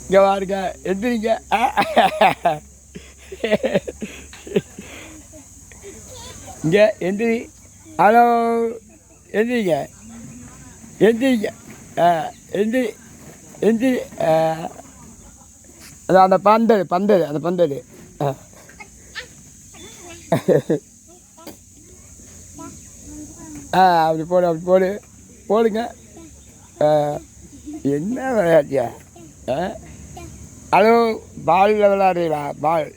இங்கே பாருங்க எந்திரிங்க. இங்கே எந்திரி. ஹலோ, எந்திரிங்க எந்திரிங்க. எந்திரி எந்திரி. அது அந்த பந்தல் பந்தல் அந்த பந்தல். அப்படி போடு அப்படி போடு போடுங்க. என்ன விளையாட்டியா? ஹலோ, பாலில் விளையாடுறீங்களா? பால்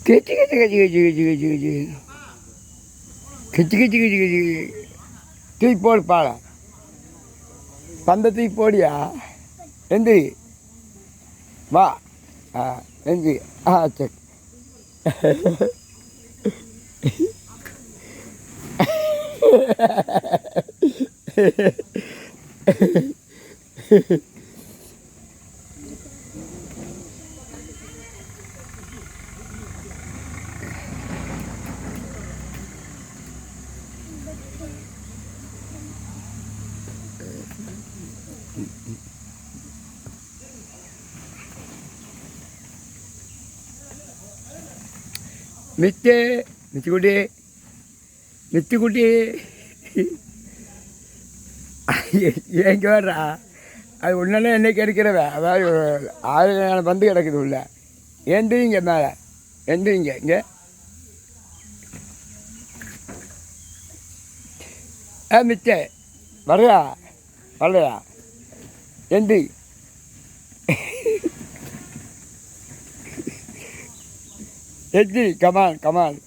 கெச்சு கெச்சு கெச்சு கெச்சு கெச்சு கெச்சு கெச்சு கெச்சு கெச்சு கெச்சு கெச்சு தூக்கி போடு பாலை. பந்த தூக்கி போடியா. எந்திரி வா. எந்திரி. சரி. மித்து மிச்சுக்குட்டி மிச்சுக்குட்டி எங்கே வர்றா? அது ஒன்றுனா என்னைக்கு எடுக்கிறவ, அதாவது 1000 பந்து கிடக்குது உள்ள. எந்திரிங்க மேலே, எந்திரிங்க. இங்கே மிச்ச வர்றா வரலையா? எந்திரி. எந்திரி. Come on come on.